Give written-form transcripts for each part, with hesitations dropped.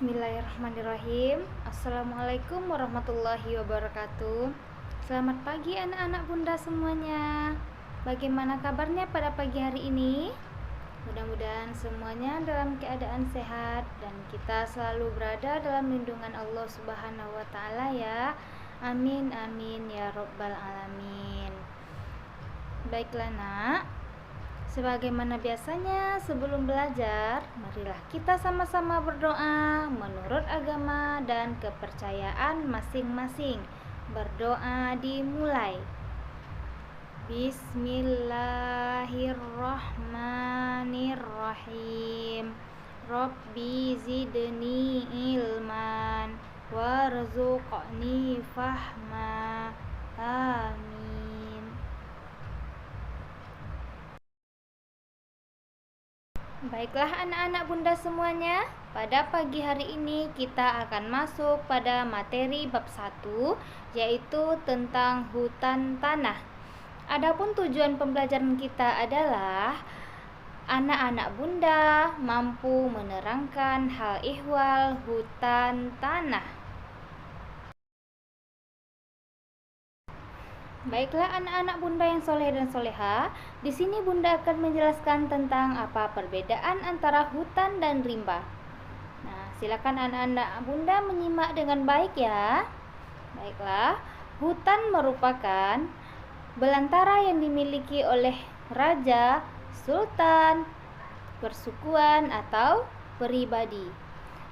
Bismillahirrahmanirrahim. Assalamualaikum warahmatullahi wabarakatuh. Selamat pagi anak-anak bunda semuanya. Bagaimana kabarnya pada pagi hari ini? Mudah-mudahan semuanya dalam keadaan sehat dan kita selalu berada dalam lindungan Allah Subhanahu wa taala ya. Amin amin ya rabbal alamin. Baiklah nak, sebagaimana biasanya sebelum belajar, marilah kita sama-sama berdoa menurut agama dan kepercayaan masing-masing. Berdoa dimulai. Bismillahirrahmanirrahim. Rabbi zidni ilman warzuqni fahma. Amin. Baiklah anak-anak bunda semuanya, pada pagi hari ini kita akan masuk pada materi bab 1, yaitu tentang hutan tanah. Adapun tujuan pembelajaran kita adalah anak-anak bunda mampu menerangkan hal ihwal hutan tanah. Baiklah anak-anak bunda yang soleh dan soleha, di sini bunda akan menjelaskan tentang apa perbedaan antara hutan dan rimba. Nah, silakan anak-anak bunda menyimak dengan baik ya. Baiklah, hutan merupakan belantara yang dimiliki oleh raja, sultan, persukuan atau pribadi.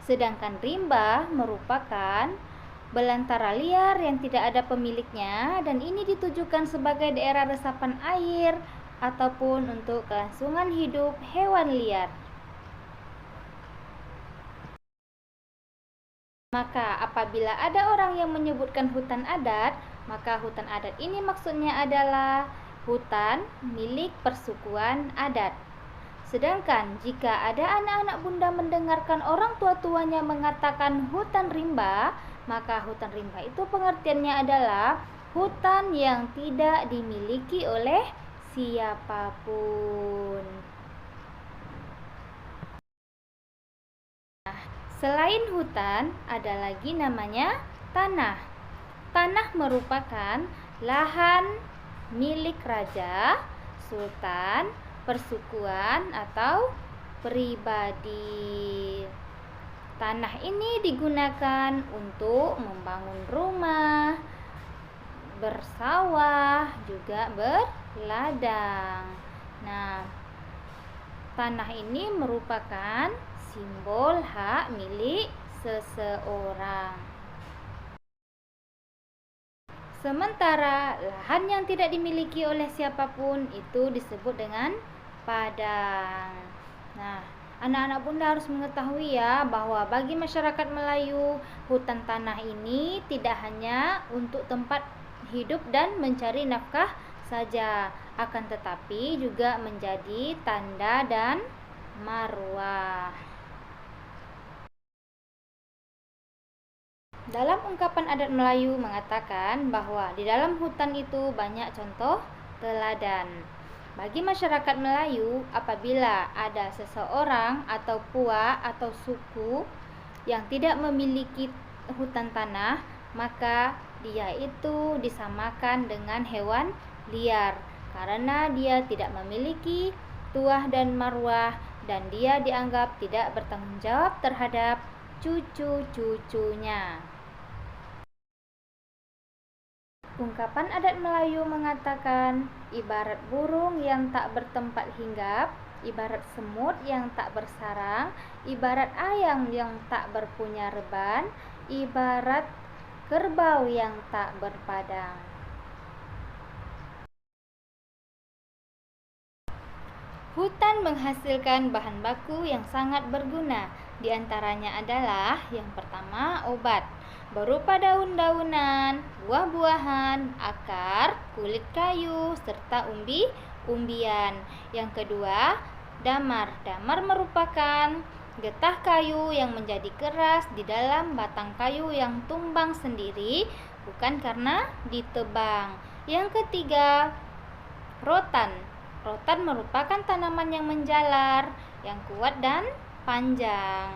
Sedangkan rimba merupakan belantara liar yang tidak ada pemiliknya dan ini ditujukan sebagai daerah resapan air ataupun untuk kelangsungan hidup hewan liar. Maka apabila ada orang yang menyebutkan hutan adat, maka hutan adat ini maksudnya adalah hutan milik persukuan adat. Sedangkan jika ada anak-anak bunda mendengarkan orang tua-tuanya mengatakan hutan rimba, maka hutan rimba itu pengertiannya adalah hutan yang tidak dimiliki oleh siapapun. Nah, selain hutan, ada lagi namanya tanah. Tanah merupakan lahan milik raja, sultan, persukuan atau pribadi. Tanah ini digunakan untuk membangun rumah, bersawah, juga berladang. Nah, tanah ini merupakan simbol hak milik seseorang. Sementara lahan yang tidak dimiliki oleh siapapun itu disebut dengan padang. Nah, anak-anak bunda harus mengetahui ya bahwa bagi masyarakat Melayu, hutan tanah ini tidak hanya untuk tempat hidup dan mencari nafkah saja, akan tetapi juga menjadi tanda dan marwah. Dalam ungkapan adat Melayu mengatakan bahwa di dalam hutan itu banyak contoh teladan. Bagi masyarakat Melayu, apabila ada seseorang atau puak atau suku yang tidak memiliki hutan tanah, maka dia itu disamakan dengan hewan liar karena dia tidak memiliki tuah dan marwah dan dia dianggap tidak bertanggung jawab terhadap cucu-cucunya. Ungkapan adat Melayu mengatakan, ibarat burung yang tak bertempat hinggap, ibarat semut yang tak bersarang, ibarat ayam yang tak berpunya reban, ibarat kerbau yang tak berpadang. Hutan menghasilkan bahan baku yang sangat berguna. Di antaranya adalah yang pertama obat, berupa daun-daunan, buah-buahan, akar, kulit kayu, serta umbi-umbian. Yang kedua, damar. Damar merupakan getah kayu yang menjadi keras di dalam batang kayu yang tumbang sendiri, bukan karena ditebang. Yang ketiga, rotan. Rotan merupakan tanaman yang menjalar, yang kuat dan panjang.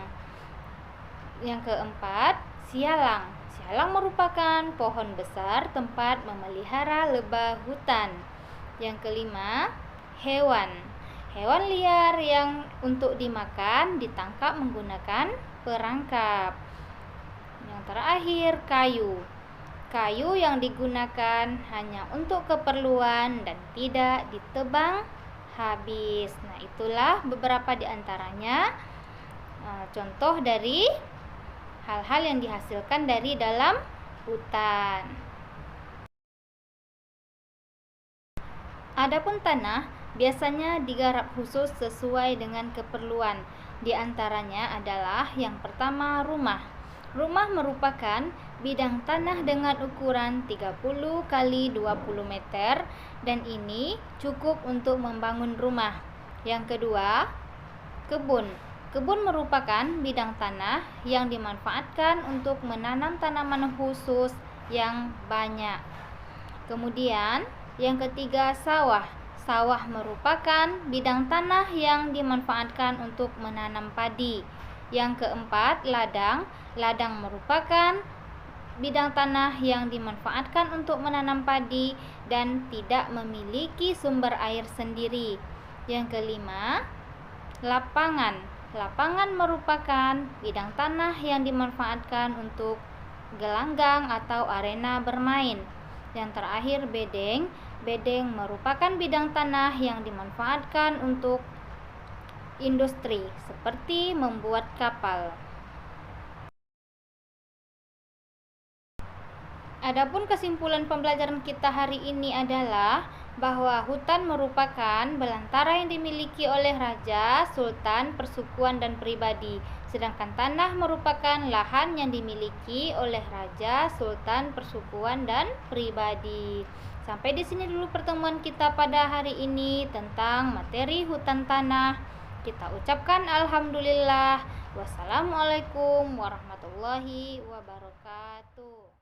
Yang keempat, sialang. Sialang merupakan pohon besar tempat memelihara lebah hutan. Yang kelima, hewan. Hewan liar yang untuk dimakan ditangkap menggunakan perangkap. Yang terakhir, kayu. Kayu yang digunakan hanya untuk keperluan dan tidak ditebang habis. Nah, itulah beberapa di antaranya contoh dari hal-hal yang dihasilkan dari dalam hutan. Adapun tanah biasanya digarap khusus sesuai dengan keperluan. Di antaranya adalah yang pertama, rumah. Rumah merupakan bidang tanah dengan ukuran 30 kali 20 meter dan ini cukup untuk membangun rumah. Yang kedua, kebun. Kebun merupakan bidang tanah yang dimanfaatkan untuk menanam tanaman khusus yang banyak. Kemudian, yang ketiga, sawah. Sawah merupakan bidang tanah yang dimanfaatkan untuk menanam padi. Yang keempat, ladang. Ladang merupakan bidang tanah yang dimanfaatkan untuk menanam padi dan tidak memiliki sumber air sendiri. Yang kelima, lapangan. Lapangan merupakan bidang tanah yang dimanfaatkan untuk gelanggang atau arena bermain. Yang terakhir, bedeng. Bedeng merupakan bidang tanah yang dimanfaatkan untuk industri seperti membuat kapal. Adapun kesimpulan pembelajaran kita hari ini adalah bahwa hutan merupakan belantara yang dimiliki oleh raja, sultan, persukuan, dan pribadi. Sedangkan tanah merupakan lahan yang dimiliki oleh raja, sultan, persukuan, dan pribadi. Sampai di sini dulu pertemuan kita pada hari ini tentang materi hutan tanah. Kita ucapkan alhamdulillah. Wassalamualaikum warahmatullahi wabarakatuh.